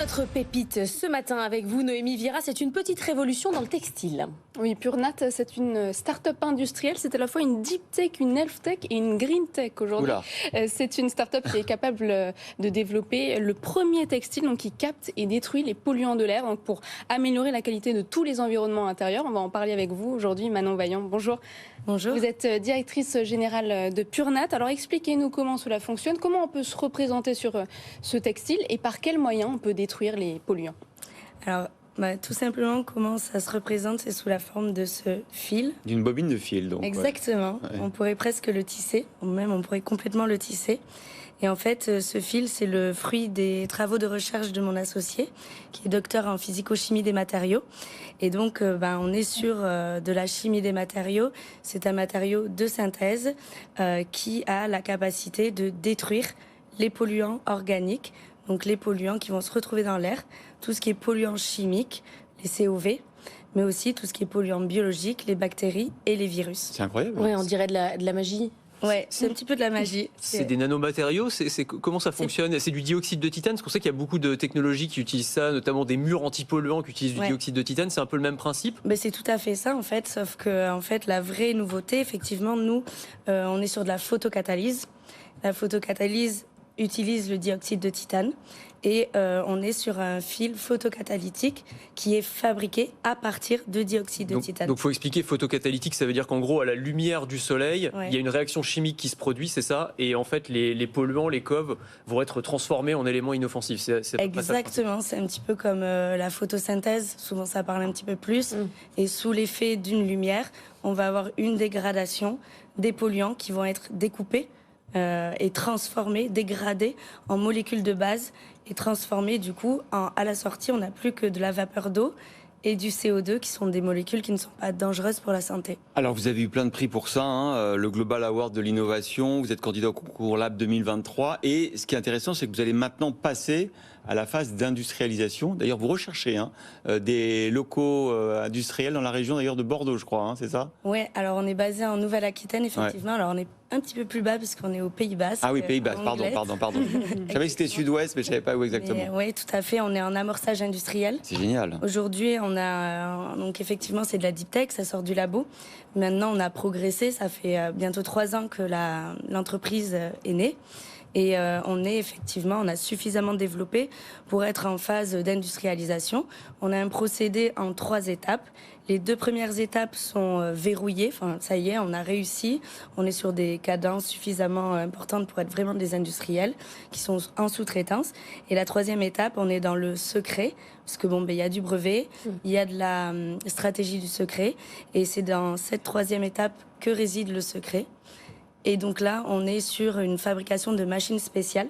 Notre pépite ce matin avec vous, Noémie Vira, c'est une petite révolution dans le textile. Oui, Purnat, c'est une start-up industrielle. C'est à la fois une deep tech, une health tech et une green tech aujourd'hui. C'est une start-up qui est capable de développer le premier textile donc, qui capte et détruit les polluants de l'air donc, pour améliorer la qualité de tous les environnements intérieurs. On va en parler avec vous aujourd'hui, Manon Vaillant. Bonjour. Bonjour. Vous êtes directrice générale de Purnat. Alors expliquez-nous comment cela fonctionne, comment on peut se représenter sur ce textile et par quels moyens on peut détruire les polluants. Alors, tout simplement, comment ça se représente, c'est sous la forme de ce fil. D'une bobine de fil, donc. Exactement. Ouais. On pourrait presque le tisser, ou même on pourrait complètement le tisser. Et en fait, ce fil, c'est le fruit des travaux de recherche de mon associé, qui est docteur en physico-chimie des matériaux. Et donc, on est sur de la chimie des matériaux. C'est un matériau de synthèse qui a la capacité de détruire les polluants organiques, donc les polluants qui vont se retrouver dans l'air, tout ce qui est polluants chimiques, les COV, mais aussi tout ce qui est polluants biologiques, les bactéries et les virus. C'est incroyable. Oui, on dirait de la magie. Ouais, c'est un petit peu de la magie. C'est des nanomatériaux, comment ça fonctionne? C'est du dioxyde de titane, c'est pour ça qu'il y a beaucoup de technologies qui utilisent ça, notamment des murs antipolluants qui utilisent du dioxyde de titane, c'est un peu le même principe? C'est tout à fait ça en fait, sauf que en fait, la vraie nouveauté, effectivement, nous, on est sur de la photocatalyse. La photocatalyse utilise le dioxyde de titane et on est sur un fil photocatalytique qui est fabriqué à partir de dioxyde de titane. Donc il faut expliquer, photocatalytique, ça veut dire qu'en gros à la lumière du soleil, il y a une réaction chimique qui se produit, c'est ça, et en fait les polluants, les COV vont être transformés en éléments inoffensifs. Exactement, c'est un petit peu comme la photosynthèse, souvent ça parle un petit peu plus, et sous l'effet d'une lumière, on va avoir une dégradation des polluants qui vont être découpés et transformés, dégradés en molécules de base et transformés du coup à la sortie, on n'a plus que de la vapeur d'eau et du CO2 qui sont des molécules qui ne sont pas dangereuses pour la santé. Alors vous avez eu plein de prix pour ça, le Global Award de l'innovation, vous êtes candidat au concours Lab 2023 et ce qui est intéressant c'est que vous allez maintenant passer à la phase d'industrialisation. D'ailleurs vous recherchez des locaux industriels dans la région d'ailleurs de Bordeaux je crois, c'est ça? Oui, alors on est basé en Nouvelle-Aquitaine effectivement, alors on est un petit peu plus bas parce qu'on est au Pays Basque. Ah oui, Pays Basque, pardon. Je savais que c'était sud-ouest mais je ne savais pas où exactement. Oui, tout à fait, on est en amorçage industriel. C'est génial. Aujourd'hui on a, donc effectivement c'est de la deep tech, ça sort du labo. Maintenant on a progressé, ça fait bientôt 3 ans que l'entreprise est née. Et on a suffisamment développé pour être en phase d'industrialisation. On a un procédé en 3 étapes. Les 2 premières étapes sont verrouillées. Enfin, ça y est, on a réussi. On est sur des cadences suffisamment importantes pour être vraiment des industriels qui sont en sous-traitance. Et la 3e étape, on est dans le secret, parce que il y a du brevet, il y a de la stratégie du secret, et c'est dans cette 3e étape que réside le secret. Et donc là, on est sur une fabrication de machines spéciales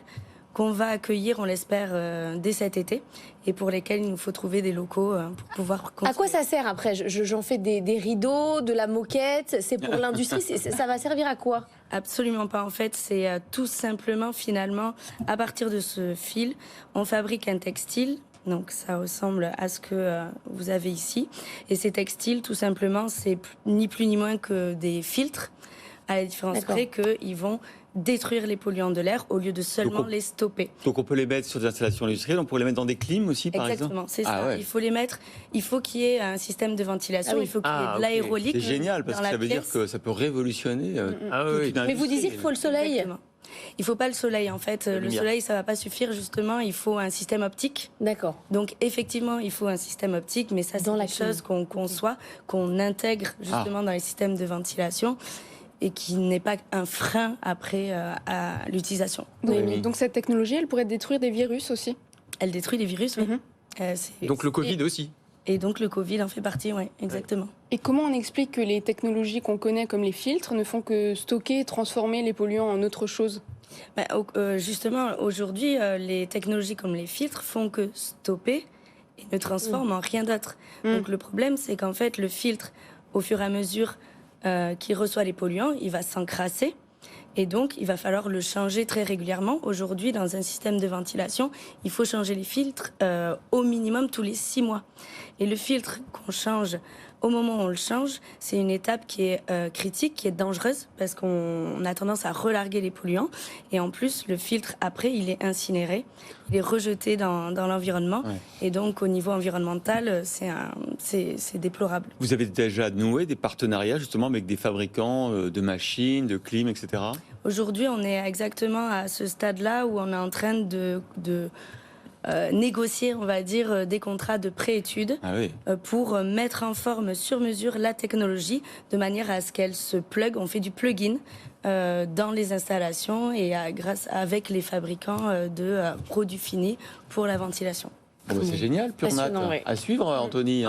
qu'on va accueillir, on l'espère, dès cet été, et pour lesquelles il nous faut trouver des locaux pour pouvoir continuer. À quoi ça sert après? J'en fais des rideaux, de la moquette, c'est pour l'industrie, ça va servir à quoi? Absolument pas, en fait, c'est tout simplement, finalement, à partir de ce fil, on fabrique un textile. Donc ça ressemble à ce que vous avez ici. Et ces textiles, tout simplement, c'est ni plus ni moins que des filtres, à la différence près qu'ils vont détruire les polluants de l'air au lieu de seulement les stopper. Donc on peut les mettre sur des installations industrielles, on pourrait les mettre dans des clims aussi par exemple? Exactement, c'est ça. Ouais. Il faut les mettre, il faut qu'il y ait un système de ventilation, il faut qu'il y ait de l'aérolique. C'est génial parce que ça veut dire que ça peut révolutionner Mais vous disiez qu'il faut le soleil. Exactement. Il ne faut pas le soleil, en fait. Le soleil, ça ne va pas suffire, justement. Il faut un système optique. D'accord. Donc, effectivement, il faut un système optique, mais ça, c'est quelque chose qu'on conçoit, qu'on intègre, justement, dans les systèmes de ventilation et qui n'est pas un frein après à l'utilisation. Oui. Donc, cette technologie, elle pourrait détruire des virus aussi? Elle détruit les virus, oui. Donc, le Covid aussi? Et donc le Covid en fait partie, oui, exactement. Et comment on explique que les technologies qu'on connaît comme les filtres ne font que stocker et transformer les polluants en autre chose? Justement, aujourd'hui, les technologies comme les filtres font que stopper et ne transforment en rien d'autre. Donc le problème, c'est qu'en fait, le filtre, au fur et à mesure qu'il reçoit les polluants, il va s'encrasser. Et donc, il va falloir le changer très régulièrement. Aujourd'hui, dans un système de ventilation, il faut changer les filtres au minimum tous les 6 mois. Et le filtre qu'on change au moment où on le change, c'est une étape qui est critique, qui est dangereuse, parce qu'on a tendance à relarguer les polluants. Et en plus, le filtre, après, il est incinéré, il est rejeté dans l'environnement. Ouais. Et donc, au niveau environnemental, c'est déplorable. Vous avez déjà noué des partenariats, justement, avec des fabricants de machines, de clim, etc. Aujourd'hui, on est exactement à ce stade-là où on est en train de négocier, on va dire, des contrats de préétude pour mettre en forme sur mesure la technologie de manière à ce qu'elle se plug. On fait du plug-in dans les installations et avec les fabricants de produits finis pour la ventilation. Bon, c'est génial, Purnat. À suivre, Anthony.